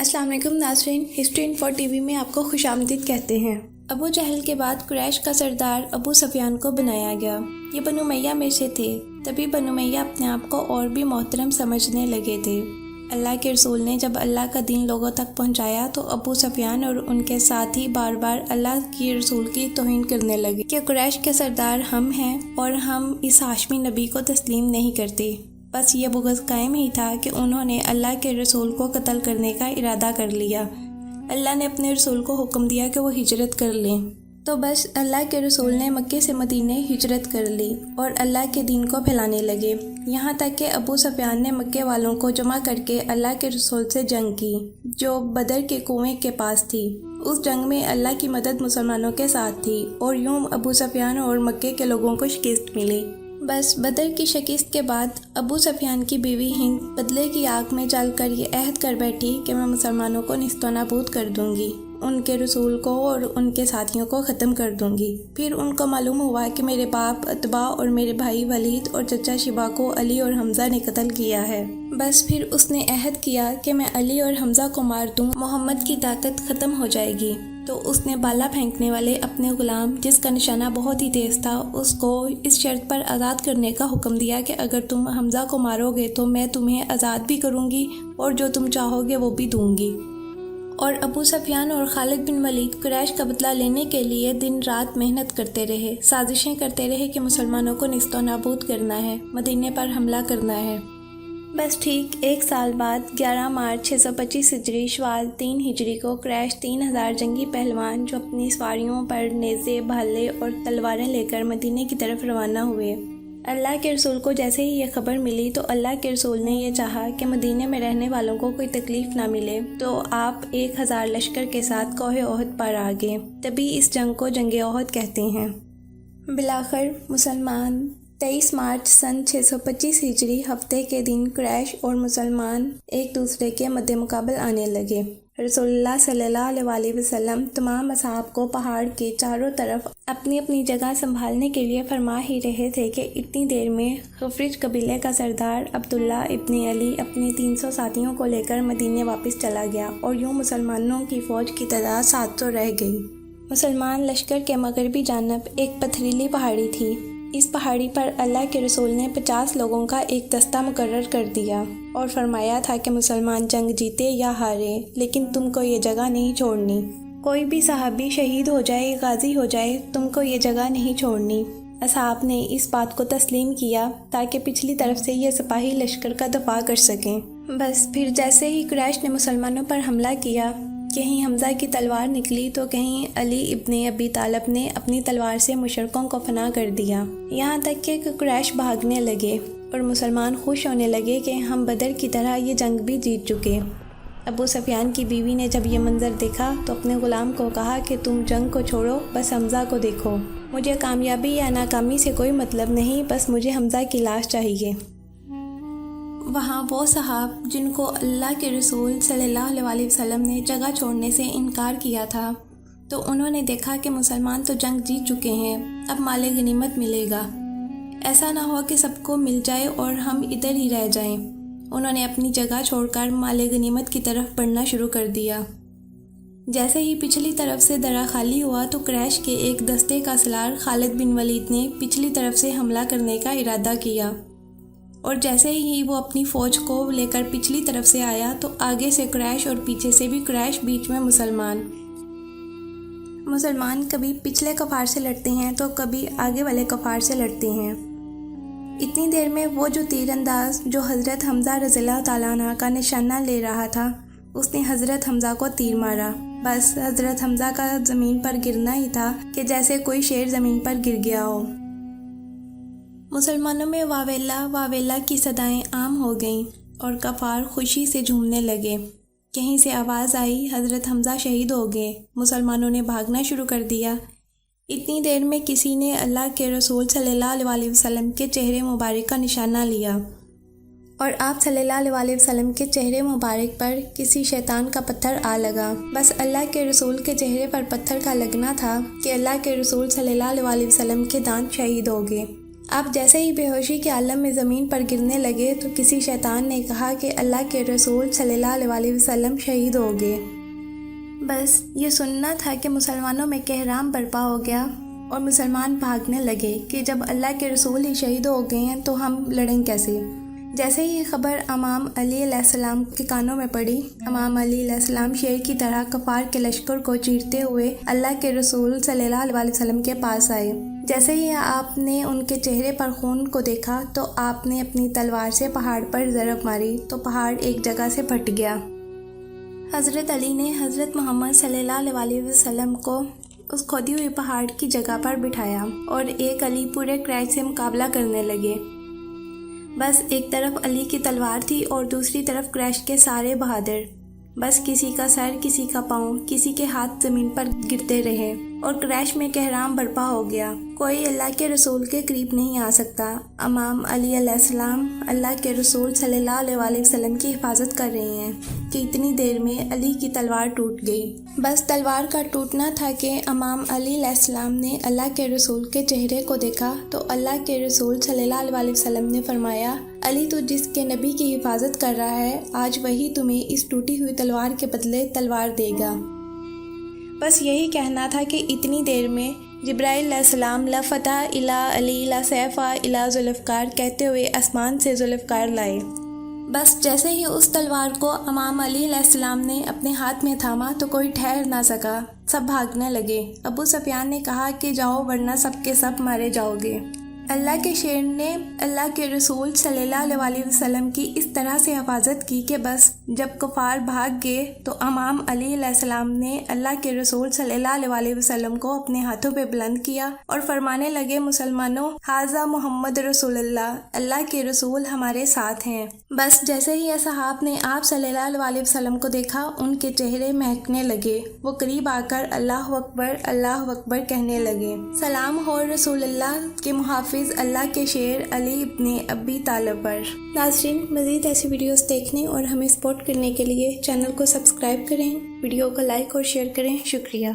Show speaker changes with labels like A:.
A: السلام علیکم ناظرین، ہسٹری انفو ٹی وی میں آپ کو خوش آمدید کہتے ہیں۔ ابو جہل کے بعد قریش کا سردار ابو سفیان کو بنایا گیا۔ یہ بنو امیہ میں سے تھے۔ تبھی بنو امیہ اپنے آپ کو اور بھی محترم سمجھنے لگے تھے۔ اللہ کے رسول نے جب اللہ کا دین لوگوں تک پہنچایا تو ابو سفیان اور ان کے ساتھی بار بار اللہ کی رسول کی توہین کرنے لگے کہ قریش کے سردار ہم ہیں اور ہم اس ہاشمی نبی کو تسلیم نہیں کرتے۔ بس یہ بغض قائم ہی تھا کہ انہوں نے اللہ کے رسول کو قتل کرنے کا ارادہ کر لیا۔ اللہ نے اپنے رسول کو حکم دیا کہ وہ ہجرت کر لیں، تو بس اللہ کے رسول نے مکے سے مدینے ہجرت کر لی اور اللہ کے دین کو پھیلانے لگے، یہاں تک کہ ابو سفیان نے مکے والوں کو جمع کر کے اللہ کے رسول سے جنگ کی جو بدر کے کنویں کے پاس تھی۔ اس جنگ میں اللہ کی مدد مسلمانوں کے ساتھ تھی اور یوں ابو سفیان اور مکے کے لوگوں کو شکست ملی۔ بس بدر کی شکست کے بعد ابو سفیان کی بیوی ہند بدلے کی آگ میں جل کر یہ عہد کر بیٹھی کہ میں مسلمانوں کو نیست و نابود کر دوں گی، ان کے رسول کو اور ان کے ساتھیوں کو ختم کر دوں گی۔ پھر ان کو معلوم ہوا کہ میرے باپ اتبا اور میرے بھائی ولید اور چچا شیبہ کو علی اور حمزہ نے قتل کیا ہے۔ بس پھر اس نے عہد کیا کہ میں علی اور حمزہ کو مار دوں، محمد کی طاقت ختم ہو جائے گی۔ تو اس نے بالا پھینکنے والے اپنے غلام، جس کا نشانہ بہت ہی تیز تھا، اس کو اس شرط پر آزاد کرنے کا حکم دیا کہ اگر تم حمزہ کو مارو گے تو میں تمہیں آزاد بھی کروں گی اور جو تم چاہو گے وہ بھی دوں گی۔ اور ابو سفیان اور خالد بن ولید قریش کا بدلہ لینے کے لیے دن رات محنت کرتے رہے، سازشیں کرتے رہے کہ مسلمانوں کو نیست و نابود کرنا ہے، مدینے پر حملہ کرنا ہے۔ بس ٹھیک 1 سال بعد 11 مارچ 625 ہجری شوال 3 ہجری کو قریش 3000 جنگی پہلوان جو اپنی سواریوں پر نیزے، بھالے اور تلواریں لے کر مدینے کی طرف روانہ ہوئے۔ اللہ کے رسول کو جیسے ہی یہ خبر ملی تو اللہ کے رسول نے یہ چاہا کہ مدینے میں رہنے والوں کو کوئی تکلیف نہ ملے، تو آپ 1000 لشکر کے ساتھ کوہ احد پر آ گئے۔ تبھی اس جنگ کو جنگ احد کہتے ہیں۔ بالآخر مسلمان 23 مارچ سن 625 ہجری ہفتے کے دن قریش اور مسلمان ایک دوسرے کے مد مقابل آنے لگے۔ رسول اللہ صلی اللہ علیہ وسلم تمام اصحاب کو پہاڑ کے چاروں طرف اپنی اپنی جگہ سنبھالنے کے لیے فرما ہی رہے تھے کہ اتنی دیر میں خفرج قبیلے کا سردار عبداللہ ابن علی اپنے 300 ساتھیوں کو لے کر مدینے واپس چلا گیا اور یوں مسلمانوں کی فوج کی تعداد 700 رہ گئی۔ مسلمان لشکر کے مغربی جانب ایک پتھریلی پہاڑی تھی۔ اس پہاڑی پر اللہ کے رسول نے 50 لوگوں کا ایک دستہ مقرر کر دیا اور فرمایا تھا کہ مسلمان جنگ جیتے یا ہارے لیکن تم کو یہ جگہ نہیں چھوڑنی، کوئی بھی صحابی شہید ہو جائے، غازی ہو جائے، تم کو یہ جگہ نہیں چھوڑنی۔ اصحاب نے اس بات کو تسلیم کیا تاکہ پچھلی طرف سے یہ سپاہی لشکر کا دفاع کر سکیں۔ بس پھر جیسے ہی قریش نے مسلمانوں پر حملہ کیا، کہیں حمزہ کی تلوار نکلی تو کہیں علی ابن ابی طالب نے اپنی تلوار سے مشرکوں کو فنا کر دیا، یہاں تک کہ قریش بھاگنے لگے اور مسلمان خوش ہونے لگے کہ ہم بدر کی طرح یہ جنگ بھی جیت چکے۔ ابو سفیان کی بیوی نے جب یہ منظر دیکھا تو اپنے غلام کو کہا کہ تم جنگ کو چھوڑو، بس حمزہ کو دیکھو، مجھے کامیابی یا ناکامی سے کوئی مطلب نہیں، بس مجھے حمزہ کی لاش چاہیے۔ وہاں وہ صحاب جن کو اللہ کے رسول صلی اللہ علیہ وسلم نے جگہ چھوڑنے سے انکار کیا تھا، تو انہوں نے دیکھا کہ مسلمان تو جنگ جیت چکے ہیں، اب مال غنیمت ملے گا، ایسا نہ ہو کہ سب کو مل جائے اور ہم ادھر ہی رہ جائیں۔ انہوں نے اپنی جگہ چھوڑ کر مال غنیمت کی طرف بڑھنا شروع کر دیا۔ جیسے ہی پچھلی طرف سے درہ خالی ہوا تو قریش کے ایک دستے کا سالار خالد بن ولید نے پچھلی طرف سے حملہ کرنے کا ارادہ کیا، اور جیسے ہی وہ اپنی فوج کو لے کر پچھلی طرف سے آیا تو آگے سے قریش اور پیچھے سے بھی قریش، بیچ میں مسلمان کبھی پچھلے کفار سے لڑتے ہیں تو کبھی آگے والے کفار سے لڑتے ہیں۔ اتنی دیر میں وہ جو تیر انداز جو حضرت حمزہ رضی اللہ تعالیٰ عنہ کا نشانہ لے رہا تھا، اس نے حضرت حمزہ کو تیر مارا۔ بس حضرت حمزہ کا زمین پر گرنا ہی تھا کہ جیسے کوئی شیر زمین پر گر گیا ہو۔ مسلمانوں میں واویلا واویلا کی صدائیں عام ہو گئیں اور کفار خوشی سے جھومنے لگے۔ کہیں سے آواز آئی، حضرت حمزہ شہید ہو گئے۔ مسلمانوں نے بھاگنا شروع کر دیا۔ اتنی دیر میں کسی نے اللہ کے رسول صلی اللہ علیہ وسلم کے چہرے مبارک کا نشانہ لیا اور آپ صلی اللہ علیہ وسلم کے چہرے مبارک پر کسی شیطان کا پتھر آ لگا۔ بس اللہ کے رسول کے چہرے پر پتھر کا لگنا تھا کہ اللہ کے رسول صلی اللہ علیہ وسلم کے دانت شہید ہو گئے۔ آپ جیسے ہی بے ہوشی کے عالم میں زمین پر گرنے لگے تو کسی شیطان نے کہا کہ اللہ کے رسول صلی اللہ علیہ وسلم شہید ہو گئے۔ بس یہ سننا تھا کہ مسلمانوں میں کہرام برپا ہو گیا اور مسلمان بھاگنے لگے کہ جب اللہ کے رسول ہی شہید ہو گئے ہیں تو ہم لڑیں کیسے۔ جیسے ہی یہ خبر امام علی علیہ السلام کے کانوں میں پڑی، امام علی علیہ السلام شیر کی طرح کفار کے لشکر کو چیرتے ہوئے اللہ کے رسول صلی اللہ علیہ وسلم کے پاس آئے۔ جیسے ہی آپ نے ان کے چہرے پر خون کو دیکھا تو آپ نے اپنی تلوار سے پہاڑ پر ضرب ماری تو پہاڑ ایک جگہ سے پھٹ گیا۔ حضرت علی نے حضرت محمد صلی اللہ علیہ وسلم کو اس کھودی ہوئی پہاڑ کی جگہ پر بٹھایا اور ایک علی پورے قریش سے مقابلہ کرنے لگے۔ بس ایک طرف علی کی تلوار تھی اور دوسری طرف قریش کے سارے بہادر۔ بس کسی کا سر، کسی کا پاؤں، کسی کے ہاتھ زمین پر گرتے رہے اور قریش میں کہرام برپا ہو گیا۔ کوئی اللہ کے رسول کے قریب نہیں آ سکتا۔ امام علی علیہ السلام اللہ کے رسول صلی اللہ علیہ وسلم کی حفاظت کر رہے ہیں کہ اتنی دیر میں علی کی تلوار ٹوٹ گئی۔ بس تلوار کا ٹوٹنا تھا کہ امام علی علیہ السلام نے اللہ کے رسول کے چہرے کو دیکھا تو اللہ کے رسول صلی اللہ علیہ وسلم نے فرمایا، علی تو جس کے نبی کی حفاظت کر رہا ہے، آج وہی تمہیں اس ٹوٹی ہوئی تلوار کے بدلے تلوار دے گا۔ بس یہی کہنا تھا کہ اتنی دیر میں جبرائیل علیہ السلام لا فتح الا علی لا سیفا الا ذوالفقار کہتے ہوئے آسمان سے ذوالفقار لائے۔ بس جیسے ہی اس تلوار کو امام علی علیہ السلام نے اپنے ہاتھ میں تھاما تو کوئی ٹھہر نہ سکا، سب بھاگنے لگے۔ ابو سفیان نے کہا کہ جاؤ ورنہ سب کے سب مارے جاؤ گے۔ اللہ کے شیر نے اللہ کے رسول صلی اللہ علیہ وسلم کی اس طرح سے حفاظت کی کہ بس جب کفار بھاگ گئے تو امام علی علیہ السلام نے اللہ کے رسول صلی اللہ علیہ وسلم کو اپنے ہاتھوں پہ بلند کیا اور فرمانے لگے، مسلمانوں، ھذا محمد رسول اللہ، اللہ کے رسول ہمارے ساتھ ہیں۔ بس جیسے ہی اصحاب نے آپ صلی اللہ علیہ وسلم کو دیکھا، ان کے چہرے مہکنے لگے، وہ قریب آ کر اللہ اکبر کہنے لگے۔ سلام ہو رسول اللہ کے محافظ اللہ کے شیر علی ابن ابی طالب پر۔ ناظرین، مزید ایسی ویڈیوز دیکھنے اور ہمیں سپورٹ کرنے کے لیے چینل کو سبسکرائب کریں، ویڈیو کو لائک اور شیئر کریں۔ شکریہ۔